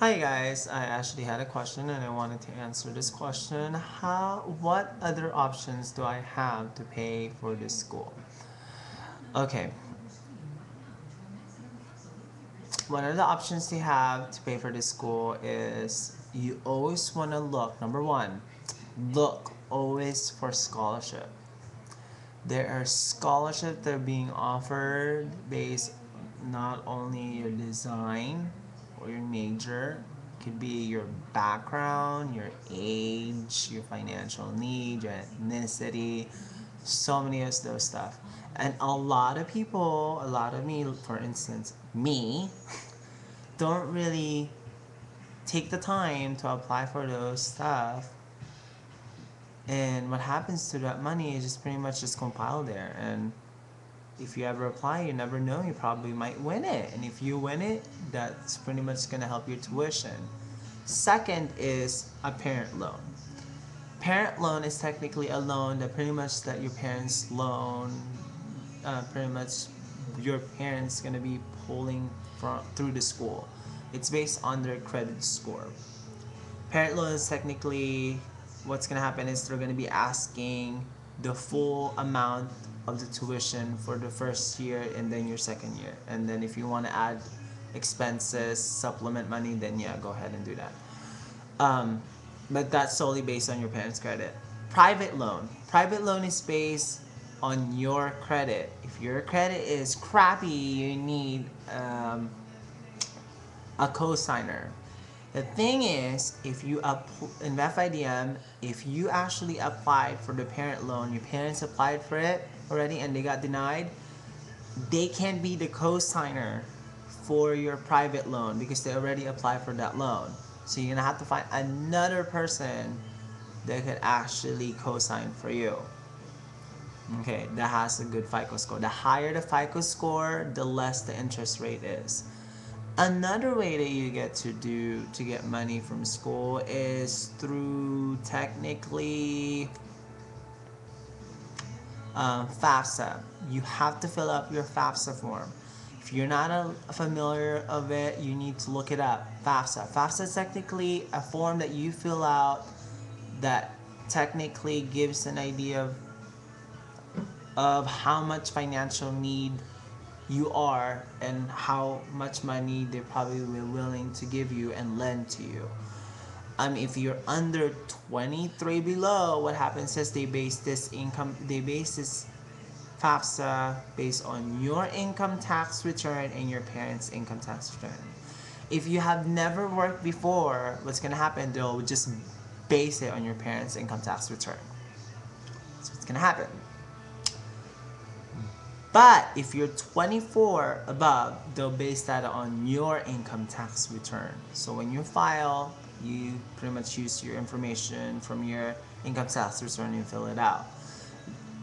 Hi guys, I actually had a question and I wanted to answer this question. What other options do I have to pay for this school? Okay, one of the options you have to pay for this school is you always want to look, number one, look always for scholarship. There are scholarships that are being offered based not only your design or your major, could be your background, your age, your financial need, your ethnicity, so many of those stuff. And a lot of people, a lot of me, for instance, me, don't really take the time to apply for those stuff, and what happens to that money is just pretty much just compiled there. And if you ever apply, you never know, you probably might win it. And if you win it, that's pretty much going to help your tuition. Second is a parent loan. Parent loan is technically a loan that pretty much that your parents loan, pretty much your parents going to be pulling from through the school. It's based on their credit score. Parent loan is technically, what's going to happen is they're going to be asking the full amount of the tuition for the first year and then your second year. And then if you want to add expenses, supplement money, then yeah, go ahead and do that. Um, but that's solely based on your parents' credit. Private loan. Private loan is based on your credit. If your credit is crappy, you need a co-signer. The thing is, if you in FIDM, if you actually applied for the parent loan, your parents applied for it already and they got denied, they can't be the co-signer for your private loan because they already applied for that loan. So you're gonna have to find another person that could actually co-sign for you. Okay, that has a good FICO score. The higher the FICO score, the less the interest rate is. Another way that you get to get money from school is through technically FAFSA. You have to fill up your FAFSA form. If you're not familiar of it, you need to look it up. FAFSA. FAFSA is technically a form that you fill out that technically gives an idea of how much financial need you are and how much money they're probably willing to give you and lend to you. If you're under 23 below, what happens is they base this FAFSA based on your income tax return and your parents' income tax return. If you have never worked before, what's gonna happen? They'll just base it on your parents' income tax return. That's what's gonna happen. But if you're 24 above, they'll base that on your income tax return. So when you file, you pretty much use your information from your income tax return and fill it out.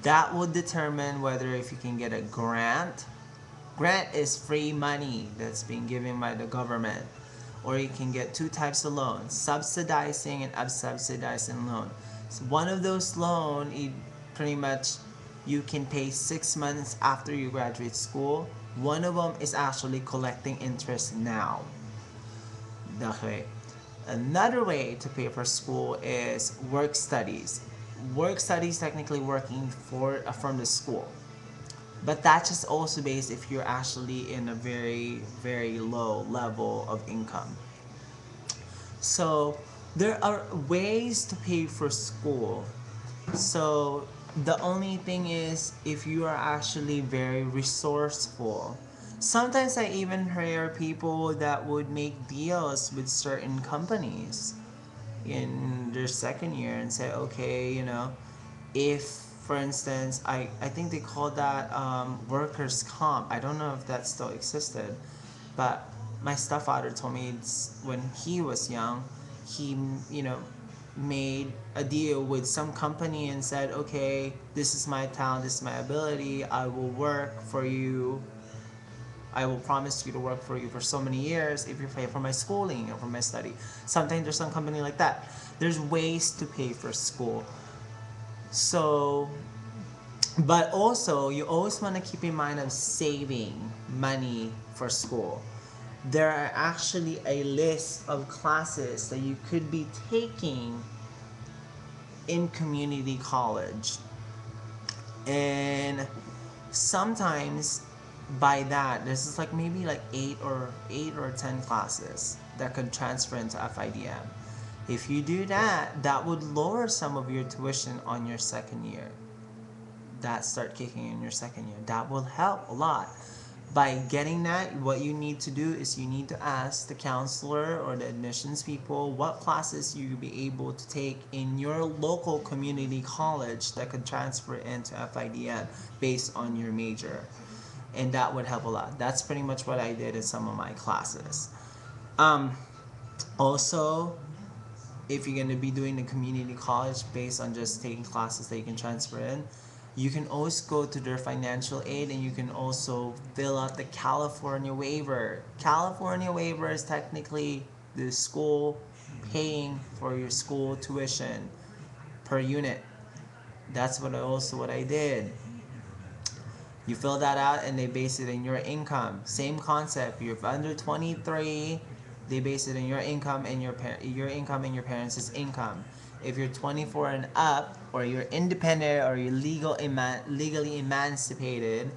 That will determine whether if you can get a grant. Grant is free money that's being given by the government. Or you can get two types of loans, subsidizing and unsubsidizing loan. So one of those loans, pretty much you can pay 6 months after you graduate school. One of them is actually collecting interest now. Okay. Another way to pay for school is work studies. Work studies technically working from the school. But that's just also based if you're actually in a very, very low level of income. So there are ways to pay for school. So the only thing is if you are actually very resourceful. Sometimes I even hear people that would make deals with certain companies in their second year and say, okay, if for instance, I think they call that workers' comp. I don't know if that still existed, but my stepfather told me when he was young, he, made a deal with some company and said, okay, this is my talent, this is my ability, I will work for you. I will promise you to work for you for so many years if you pay for my schooling or for my study. Sometimes there's some company like that. There's ways to pay for school. So, but also you always want to keep in mind of saving money for school. there are actually a list of classes that you could be taking in community college. And sometimes by that there's just like maybe like eight or 10 classes that could transfer into FIDM. If you do that, that would lower some of your tuition on your second year. That start kicking in your second year. That will help a lot. By getting that, what you need to do is you need to ask the counselor or the admissions people what classes you'll be able to take in your local community college that could transfer into FIDN based on your major. And that would help a lot. That's pretty much what I did in some of my classes. Also, if you're going to be doing the community college based on just taking classes that you can transfer in, you can always go to their financial aid and you can also fill out the California waiver. California waiver is technically the school paying for your school tuition per unit. That's what I did. You fill that out and they base it in your income. Same concept. You're under 23, they base it in your income and your income and your parents' income. If you're 24 and up, or you're independent, or you're legally emancipated,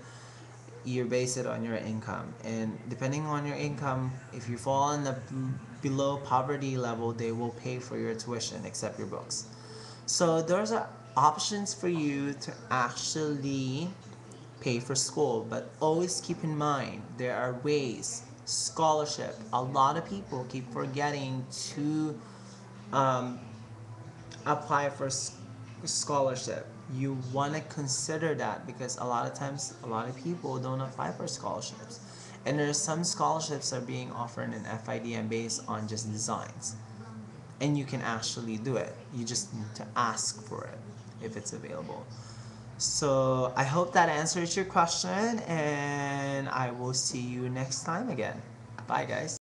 you base it on your income. And depending on your income, if you fall in the below poverty level, they will pay for your tuition except your books. So those are options for you to actually pay for school, but always keep in mind there are ways. Scholarship, a lot of people keep forgetting to um, apply for scholarship. You want to consider that because a lot of times a lot of people don't apply for scholarships, and there's some scholarships that are being offered in FIDM based on just designs, and you can actually do it. You just need to ask for it if it's available. So I hope that answers your question, and I will see you next time again. Bye, guys.